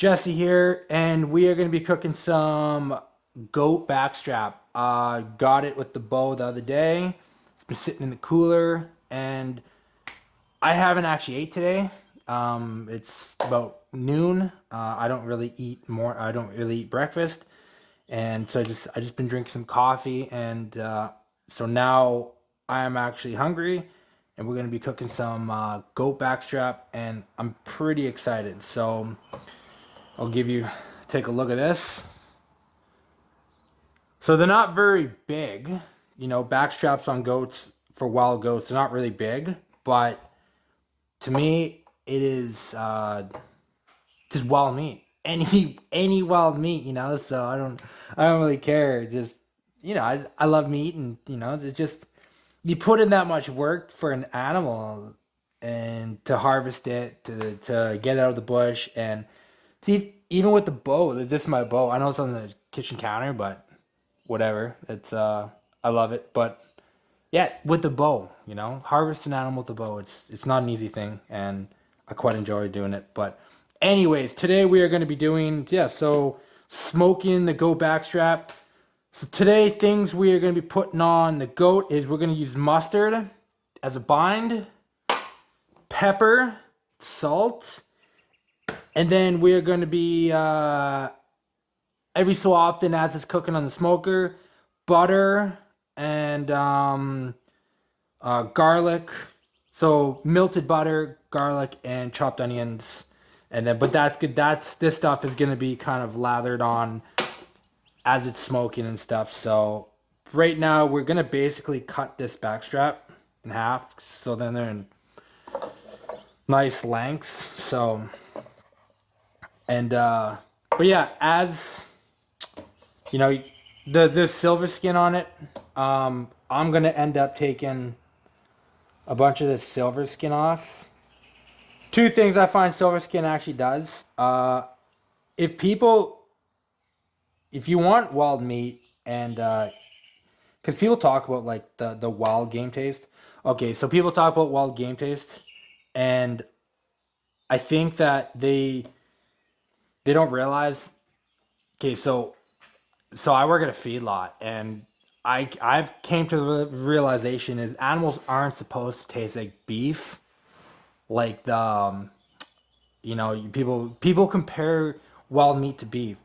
Jesse here, and we are going to be cooking some goat backstrap. Got it with the bow the other day. It's been sitting in the cooler, and I haven't actually ate today. It's about noon. I don't really eat more. I don't really eat breakfast, and so I just been drinking some coffee, and so now I am actually hungry, and we're going to be cooking some goat backstrap, and I'm pretty excited. So. I'll take a look at this. So they're not very big. Backstraps on goats for wild goats, they're not really big. But to me, it is just wild meat. Any wild meat, So I don't really care. Just I love meat, and it's just you put in that much work for an animal, and to harvest it, to get it out of the bush, and see, even with the bow, this is my bow. I know it's on the kitchen counter, but whatever. I love it. But yeah, with the bow, harvest an animal with the bow. It's not an easy thing, and I quite enjoy doing it. But anyways, today we are going to be doing so smoking the goat backstrap. So today things we are going to be putting on the goat is we're going to use mustard as a bind, pepper, salt. And then we're going to be, every so often, as it's cooking on the smoker, butter and garlic. So melted butter, garlic, and chopped onions. And then, but that's good. This stuff is going to be kind of lathered on as it's smoking and stuff. So right now, we're going to basically cut this backstrap in half. So then they're in nice lengths. So... And but yeah, as the silver skin on it, I'm gonna end up taking a bunch of this silver skin off. Two things I find silver skin actually does. If people, if you want wild meat, and because people talk about like the wild game taste. Okay, so people talk about wild game taste, and I think that they don't realize. Okay, so I work at a feedlot, and I've came to the realization is animals aren't supposed to taste like beef, like the people compare wild meat to beef.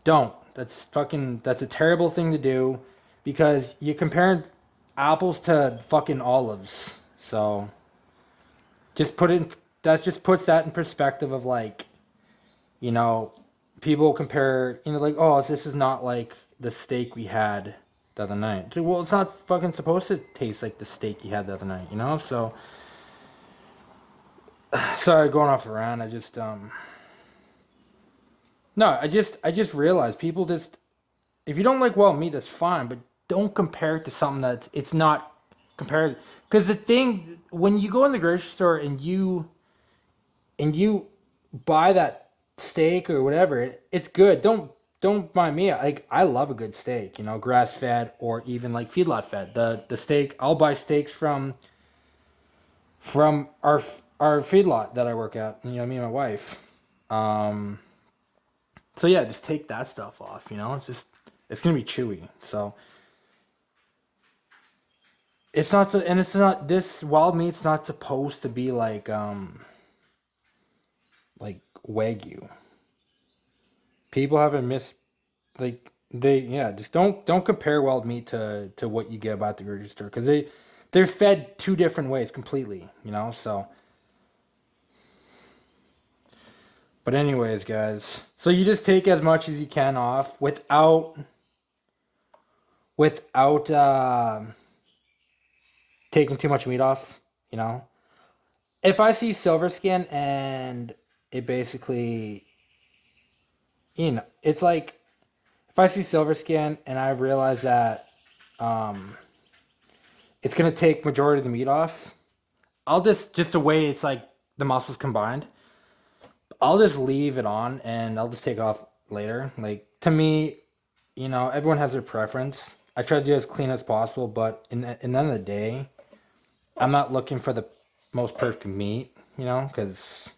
Don't. That's a terrible thing to do, because you're comparing apples to fucking olives. So just put it in, that just puts that in perspective of like you know, people compare, like, oh, this is not like the steak we had the other night. Well, it's not fucking supposed to taste like the steak you had the other night. So, sorry, going off around. No, I just realized people just, if you don't like wild meat, that's fine, but don't compare it to something it's not compared. Because the thing, when you go in the grocery store and you buy that steak or whatever, it's good. Don't mind me. Like, I love a good steak, grass fed or even like feedlot fed. The steak, I'll buy steaks from our feedlot that I work at. Me and my wife. Um, so yeah, just take that stuff off. It's gonna be chewy. So it's not this wild meat's not supposed to be like wagyu. People haven't missed, like, they, yeah, just don't compare wild meat to what you get at the grocery store, because they're fed two different ways completely. So, but anyways, guys, so you just take as much as you can off without taking too much meat off. If I see silver skin, and it basically, it's like, if I see silver skin and I realize that um it's gonna take majority of the meat off, I'll just the way it's like the muscles combined, I'll just leave it on, and I'll just take it off later. Like, to me, everyone has their preference. I try to do it as clean as possible, but in the end of the day, I'm not looking for the most perfect meat, because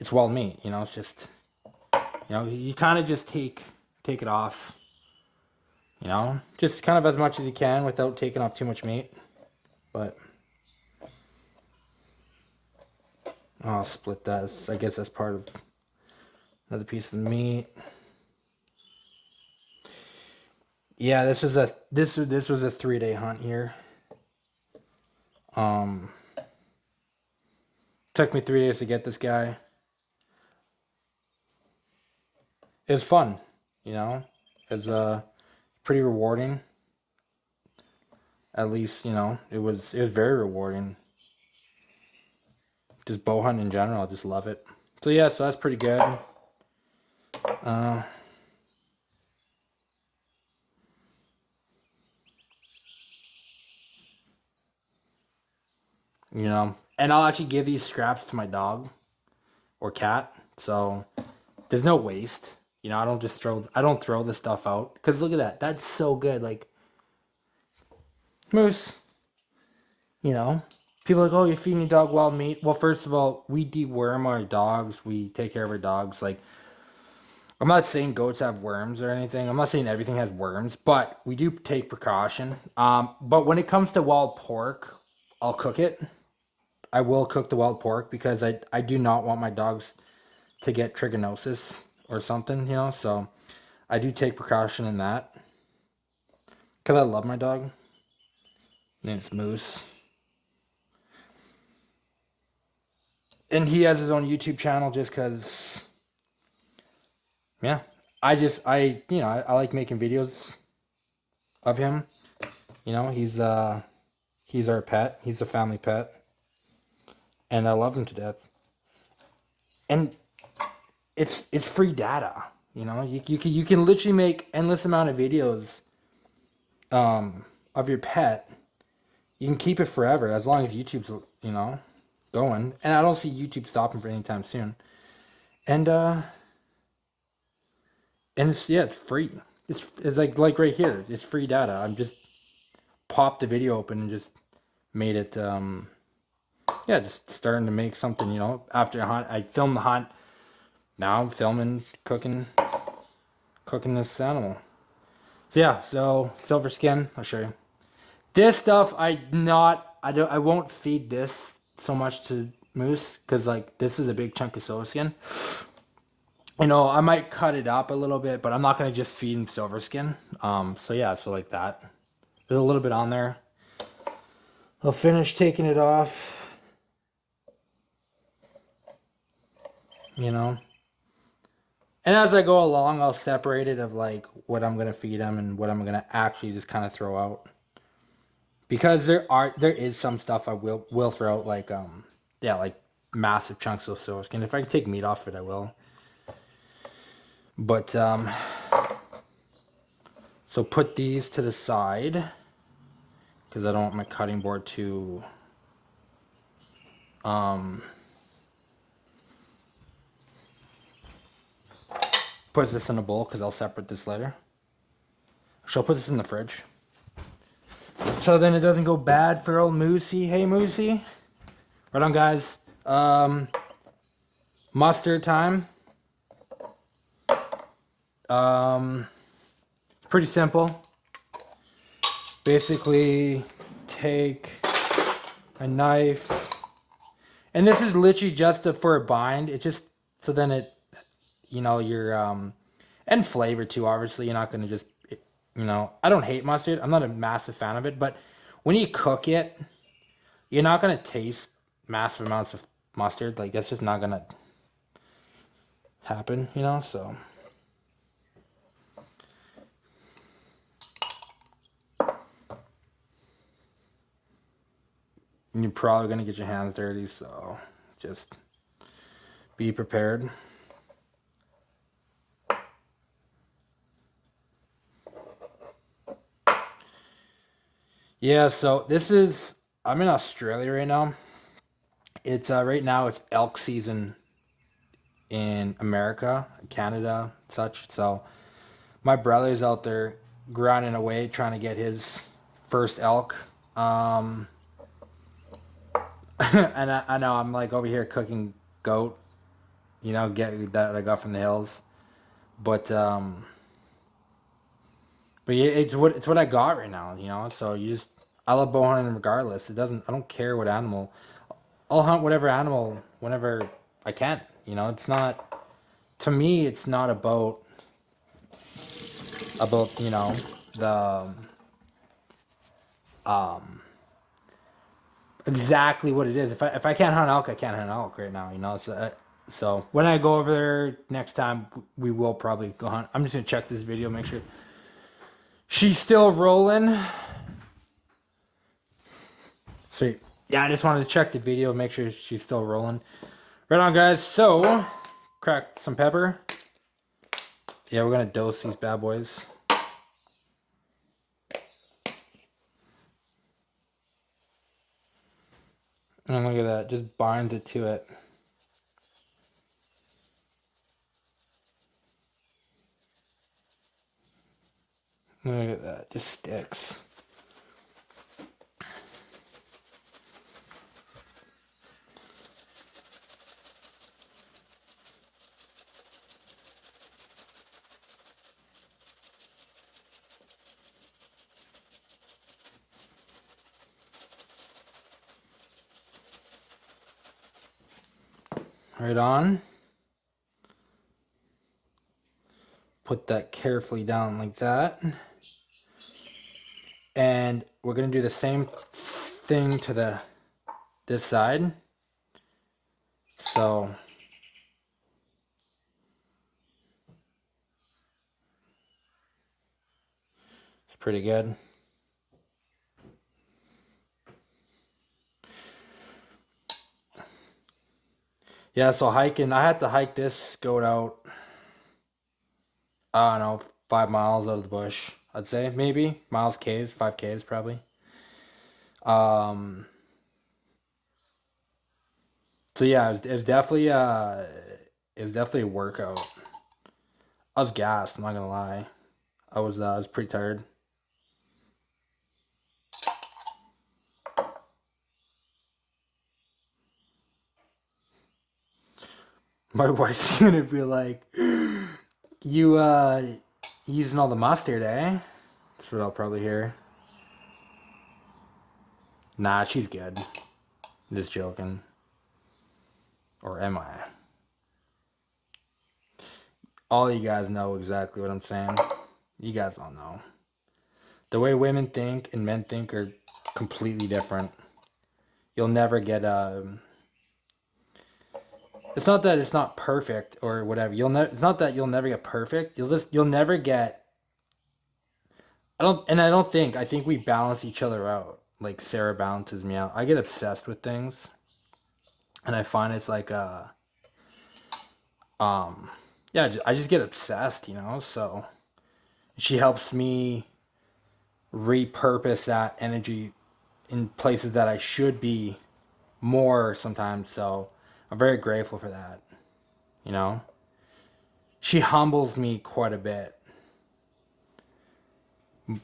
it's wild meat. It's just you kind of just take it off. Just kind of as much as you can without taking off too much meat. But I'll split that. I guess that's part of another piece of meat. Yeah, this was a 3-day hunt here. Took me 3 days to get this guy. It was fun, It was pretty rewarding. At least, it was very rewarding. Just bow hunting in general, I just love it. So yeah, so that's pretty good. And I'll actually give these scraps to my dog or cat. So there's no waste. I don't throw the stuff out. Because look at that. That's so good. Like, moose, people are like, oh, you're feeding your dog wild meat. Well, first of all, we deworm our dogs. We take care of our dogs. Like, I'm not saying goats have worms or anything. I'm not saying everything has worms, but we do take precaution. But when it comes to wild pork, I'll cook it. I will cook the wild pork because I do not want my dogs to get trichinosis or something, so I do take precaution in that. Because I love my dog. His name's Moose. And he has his own YouTube channel just because, yeah, I like making videos of him. He's our pet. He's a family pet. And I love him to death. And it's free data. You can literally make endless amount of videos of your pet. You can keep it forever as long as YouTube's going. And I don't see YouTube stopping for any time soon. And it's free. It's like right here. It's free data. I'm just popped the video open and just made it just starting to make something, after a hunt. I filmed the hunt. Now I'm filming cooking this animal. So yeah, so silver skin, I'll show you. This stuff I won't feed this so much to Moose because like this is a big chunk of silver skin. I might cut it up a little bit, but I'm not gonna just feed him silver skin. So yeah, so like that. There's a little bit on there. I'll finish taking it off. And as I go along, I'll separate it of like what I'm gonna feed him and what I'm gonna actually just kind of throw out. Because there is some stuff I will throw out, like like massive chunks of silver skin. If I can take meat off it, I will. But so put these to the side because I don't want my cutting board to put this in a bowl because I'll separate this later. So I'll put this in the fridge. So then it doesn't go bad for old Moosey. Hey, Moosey. Right on, guys. Mustard time. It's pretty simple. Basically, take a knife. And this is literally just for a bind. It's just so then it, you're, and flavor too, obviously. You're not going to just, I don't hate mustard. I'm not a massive fan of it. But when you cook it, you're not going to taste massive amounts of mustard. Like, that's just not going to happen, so. And you're probably going to get your hands dirty, so just be prepared. Yeah, so I'm in Australia right now. It's right now it's elk season in America, Canada, such. So my brother's out there grinding away trying to get his first elk. And I know I'm like over here cooking goat, get that I got from the hills. But yeah, it's what I got right now, you know. So you just I love bow hunting regardless. It doesn't I don't care what animal. I'll hunt whatever animal whenever I can. You know, it's not to me. It's not about you know the um exactly what it is. If I can't hunt elk, I can't hunt elk right now. You know, so when I go over there next time, we will probably go hunt. I'm just gonna check this video, make sure she's still rolling. Sweet. Yeah, I just wanted to check the video, make sure she's still rolling. Right on, guys. So, crack some pepper. Yeah, we're gonna dose these bad boys. And look at that, just binds it to it. Look at that, just sticks. Right on. Put that carefully down like that. And we're gonna do the same thing to this side. So it's pretty good. Yeah, so hiking, I had to hike this goat out, I don't know, 5 miles out of the bush, I'd say, maybe. Miles Ks, 5 Ks probably. Um, so yeah, it was definitely a workout. I was gassed, I'm not gonna lie. I was pretty tired. My wife's gonna be like, you using all the mustard, eh? That's what I'll probably hear. Nah, she's good. I'm just joking. Or am I? All you guys know exactly what I'm saying. You guys all know. The way women think and men think are completely different. You'll never get it's not that it's not perfect or whatever. It's not that you'll never get perfect. You'll never get I don't think I think we balance each other out. Like Sarah balances me out. I get obsessed with things and I find it's like um yeah, I just get obsessed, you know? So she helps me repurpose that energy in places that I should be more sometimes. So I'm very grateful for that. You know, she humbles me quite a bit.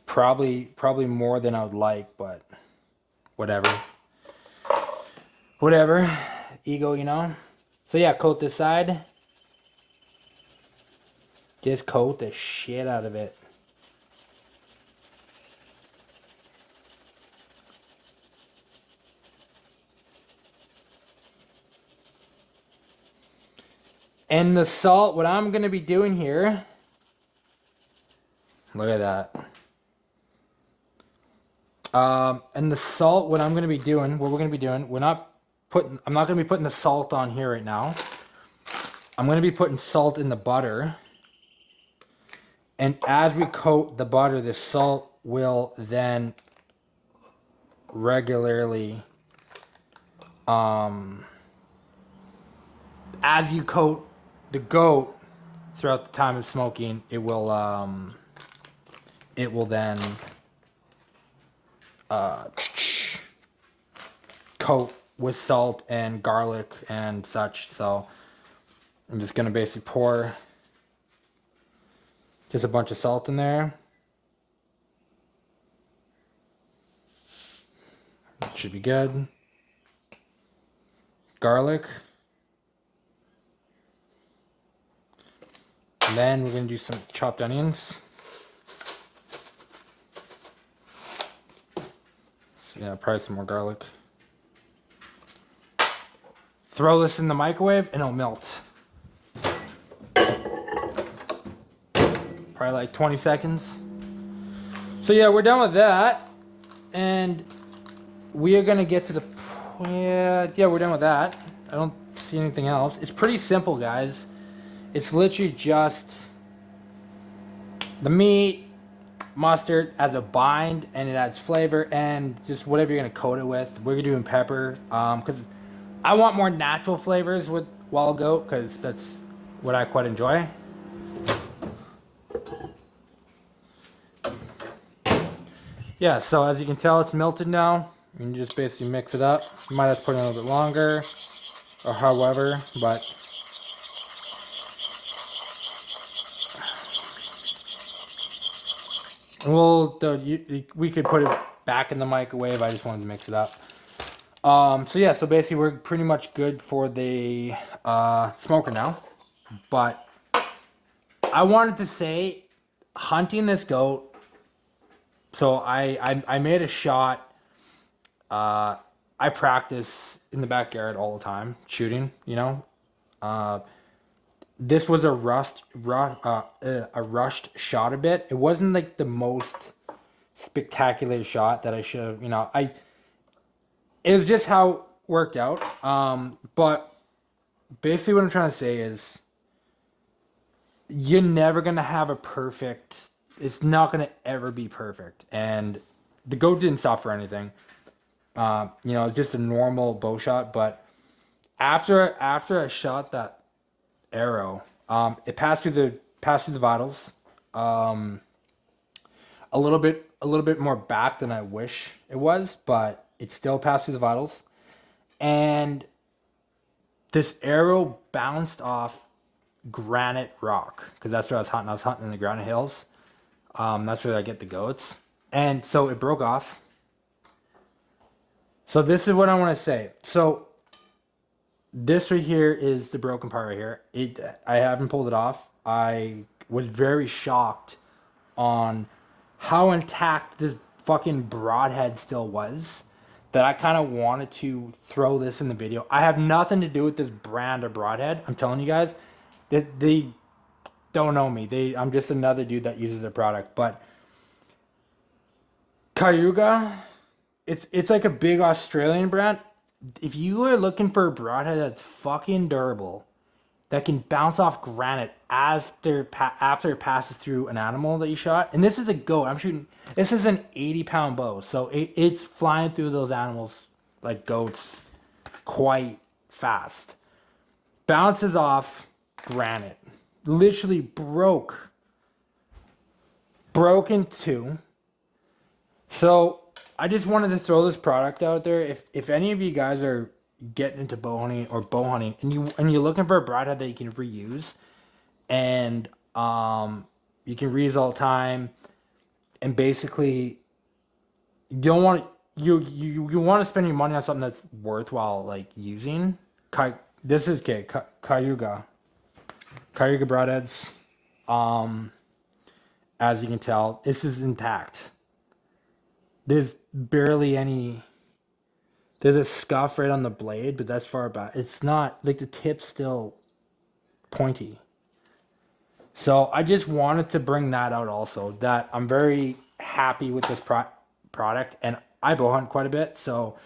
Probably more than I would like, but whatever. Whatever. Ego, you know. So yeah, coat this side. Just coat the shit out of it. And the salt, what I'm gonna be doing here. Look at that. And the salt, what I'm gonna be doing, what we're gonna be doing, I'm not gonna be putting the salt on here right now. I'm gonna be putting salt in the butter. And as we coat the butter, the salt will then regularly, um, as you coat the goat throughout the time of smoking, it will then uh, coat with salt and garlic and such. So I'm just gonna basically pour just a bunch of salt in there. It should be good. Garlic. And then we're gonna do some chopped onions. So yeah, probably some more garlic. Throw this in the microwave and it'll melt. Probably like 20 seconds. So yeah, we're done with that. And we are gonna get to the, yeah, we're done with that. I don't see anything else. It's pretty simple, guys. It's literally just the meat, mustard as a bind, and it adds flavor, and just whatever you're gonna coat it with. We're doing pepper, because I want more natural flavors with wild goat, because that's what I quite enjoy. Yeah, so as you can tell, it's melted now. You can just basically mix it up. You might have to put it in a little bit longer, or however, but we could put it back in the microwave. I just wanted to mix it up. So yeah, so basically we're pretty much good for the smoker now. But I wanted to say, hunting this goat. So I made a shot. I practice in the backyard all the time shooting. You know, this was a rushed shot a bit. It wasn't like the most spectacular shot that I should have. You know, it was just how it worked out. But basically what I'm trying to say is, you're never gonna have a perfect. It's not gonna ever be perfect, and the goat didn't suffer anything. You know, it's just a normal bow shot. But after I shot that arrow, it passed through the vitals. A little bit more back than I wish it was, but it still passed through the vitals. And this arrow bounced off granite rock, because that's where I was hunting. I was hunting in the Granite Hills. That's where I get the goats. And so it broke off. So this is what I want to say. So this right here is the broken part right here. I haven't pulled it off. I was very shocked on how intact this fucking broadhead still was, that I kind of wanted to throw this in the video. I have nothing to do with this brand or broadhead. I'm telling you guys, they don't know me. I'm just another dude that uses their product. But Cayuga, it's like a big Australian brand. If you are looking for a broadhead that's fucking durable, that can bounce off granite after it passes through an animal that you shot, and this is a goat. I'm shooting. This is an 80-pound bow, so it's flying through those animals like goats quite fast. Bounces off granite, literally broke in two. So I just wanted to throw this product out there. If any of you guys are getting into bow hunting and you're looking for a broadhead that you can reuse, and you can reuse all the time, and basically you don't want you want to spend your money on something that's worthwhile, like using. This is Cayuga broadheads. As you can tell, this is intact. There's barely any. There's a scuff right on the blade, but that's far back. It's not like the tip's still pointy. So I just wanted to bring that out also. That I'm very happy with this product, and I bow hunt quite a bit, so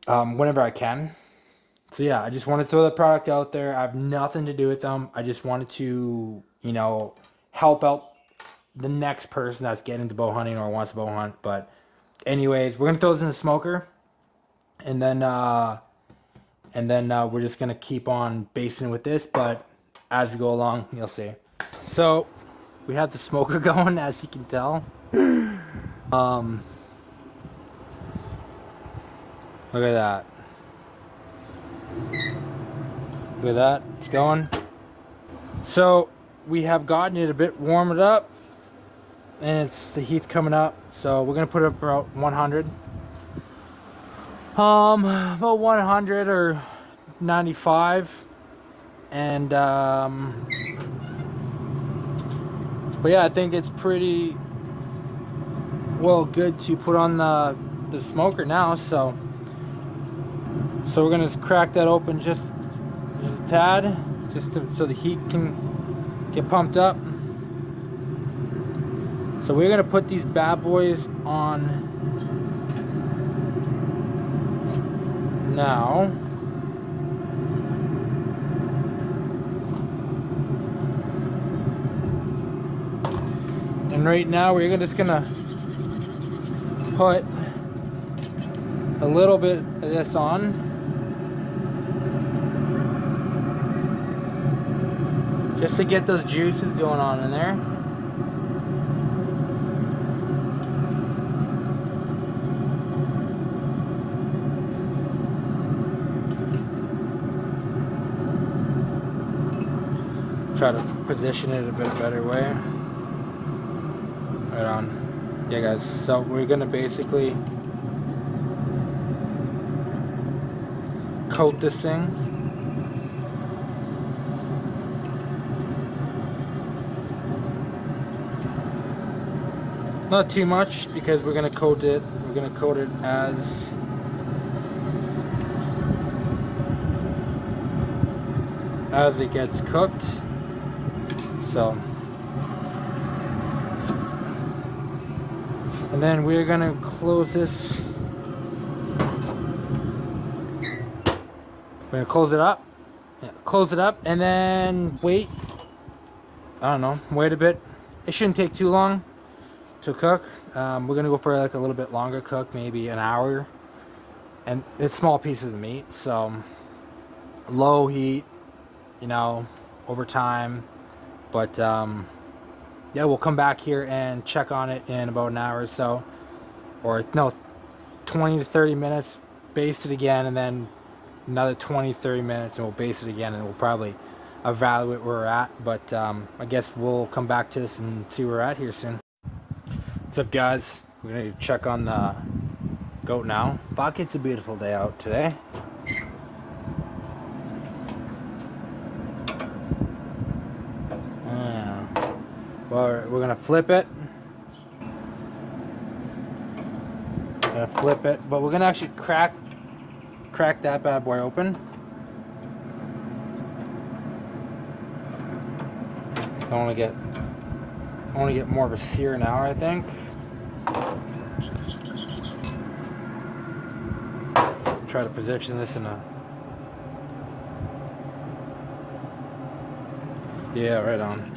whenever I can. So yeah, I just want to throw the product out there. I have nothing to do with them. I just wanted to, you know, help out the next person that's getting into bow hunting or wants to bow hunt. But anyways, we're gonna throw this in the smoker, and then we're just gonna keep on basting with this. But as we go along, you'll see. So we have the smoker going, as you can tell. Look at that. Look at that. It's going. So we have gotten it a bit warmed up, and the heat's coming up. So we're gonna put it up about 100. About 100 or 95, and But yeah, I think it's pretty well good to put on the smoker now. So we're gonna crack that open just a tad, so the heat can get pumped up. So we're gonna put these bad boys on now. And right now we're just gonna put a little bit of this on. Just to get those juices going on in there. Try to position it a bit better way. Right on. Yeah guys, so we're gonna basically coat this thing. Not too much, because we're gonna coat it as it gets cooked. So, and then we're gonna close this. We're gonna close it up. Yeah, close it up, and then wait. I don't know. Wait a bit. It shouldn't take too long to cook. We're gonna go for like a little bit longer cook, maybe an hour. And it's small pieces of meat, so low heat, you know, over time. But yeah, we'll come back here and check on it in about an hour or so, or no, 20 to 30 minutes. Baste it again, and then another 20-30 minutes, and we'll baste it again, and we'll probably evaluate where we're at. But I guess we'll come back to this and see where we're at here soon. What's up guys? We're gonna check on the goat now. Fuck, it's a beautiful day out today. Yeah. Well, we're gonna flip it. But we're gonna actually crack that bad boy open. So I want to get more of a sear now, I think. Try to position this in a... Yeah, right on.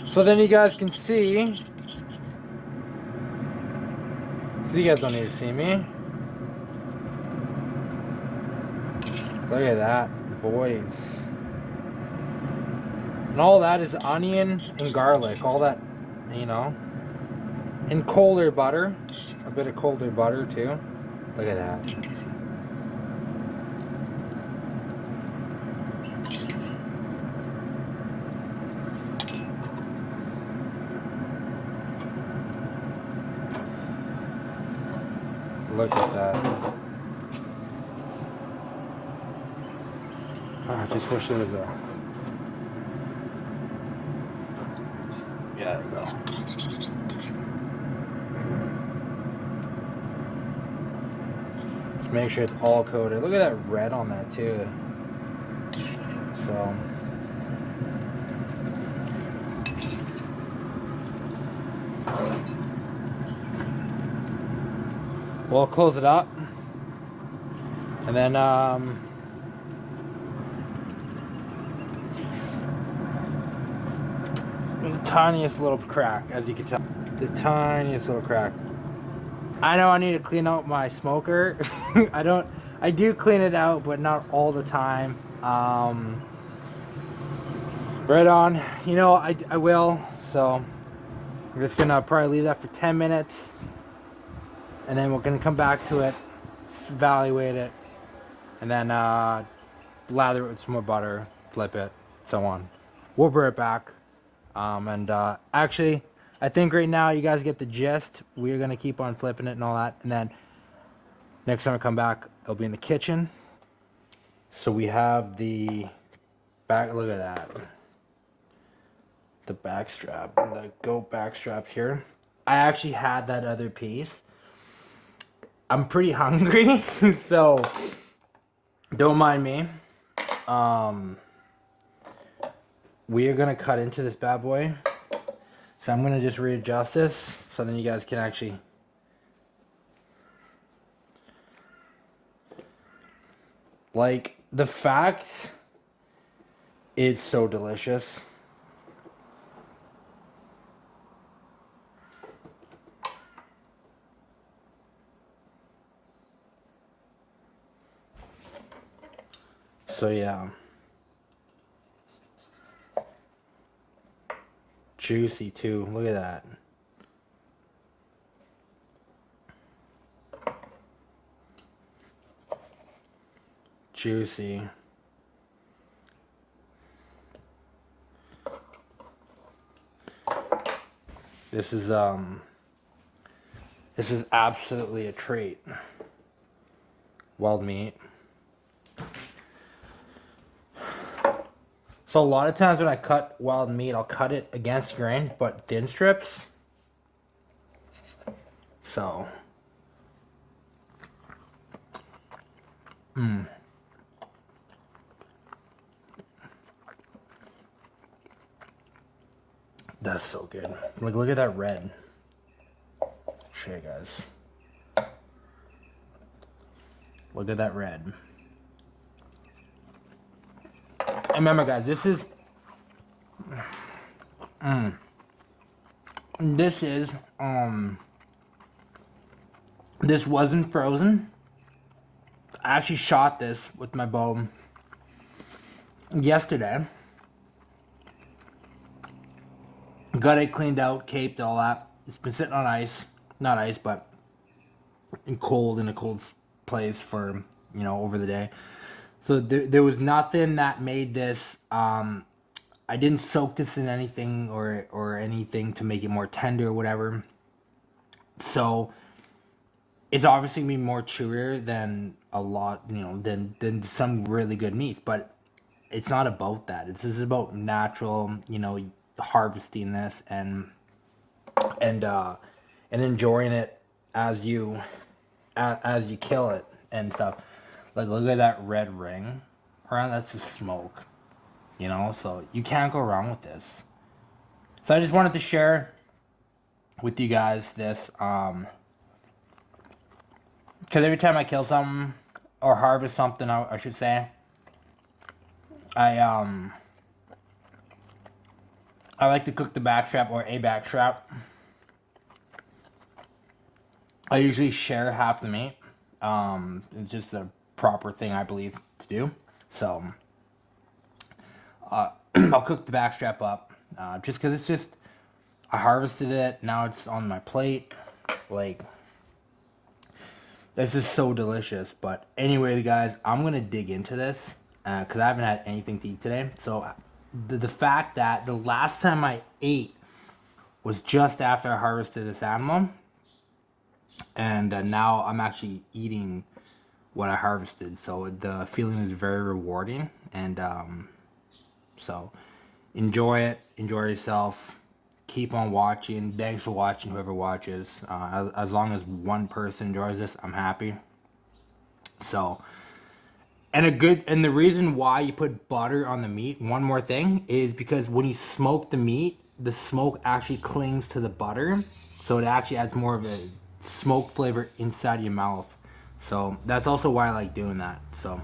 So then you guys can see... Because you guys don't need to see me. Look at that, boys. And all that is onion and garlic. All that, you know. And colder butter. A bit of colder butter, too. Look at that. Look at that. I just wish there was a... Yeah, there you go. Just make sure it's all coated. Look at that red on that too. So... We'll close it up. And then, the tiniest little crack, as you can tell. The tiniest little crack. I know I need to clean out my smoker. I do clean it out, but not all the time. Right on. You know, I will. So, I'm just gonna probably leave that for 10 minutes. And then we're gonna come back to it, evaluate it, and then lather it with some more butter, flip it, so on. We'll bring it back. Actually, I think right now you guys get the gist. We're gonna keep on flipping it and all that, and then next time I come back, it'll be in the kitchen. So we have the back. Look at that. the back strap, the goat back straps here. I actually had that other piece. I'm pretty hungry, so don't mind me. We are gonna cut into this bad boy. So I'm gonna just readjust this so then you guys can actually like the fact it's so delicious. So yeah. Juicy too. Look at that. Juicy. This is absolutely a treat. Wild meat. So a lot of times when I cut wild meat, I'll cut it against grain, but thin strips. So. That's so good. Like, look at that red. Show you guys. Look at that red. And remember, guys, this is... This wasn't frozen. I actually shot this with my bow yesterday. Got it cleaned out, caped, all that. It's been sitting on ice. Not ice, but in a cold place for, over the day. So there was nothing that made this, I didn't soak this in anything or anything to make it more tender or whatever. So it's obviously gonna be more chewier than a lot, than some really good meats. But it's not about that. This is about natural, harvesting this and enjoying it as you kill it and stuff. Like, look at that red ring around. That's just smoke, so you can't go wrong with this. So I just wanted to share with you guys this, because every time I kill something or harvest something, I should say, I like to cook the backstrap or a backstrap. I usually share half the meat. It's just a proper thing, I believe, to do. So I'll cook the backstrap up, just because it's just, I harvested it, now it's on my plate. Like, this is so delicious. But anyway, guys, I'm gonna dig into this because I haven't had anything to eat today. So the fact that the last time I ate was just after I harvested this animal, and now I'm actually eating what I harvested. So the feeling is very rewarding, and so enjoy it, enjoy yourself, keep on watching. Thanks for watching, whoever watches. As long as one person enjoys this, I'm happy. So, and the reason why you put butter on the meat, one more thing, is because when you smoke the meat, the smoke actually clings to the butter, so it actually adds more of a smoke flavor inside your mouth. So that's also why I like doing that. So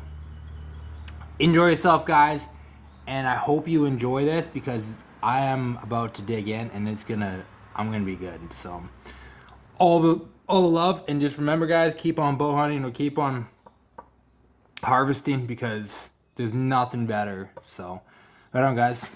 enjoy yourself, guys, and I hope you enjoy this, because I am about to dig in, and I'm gonna be good. So all the love, and just remember, guys, keep on bow hunting or keep on harvesting, because there's nothing better. So right on, guys.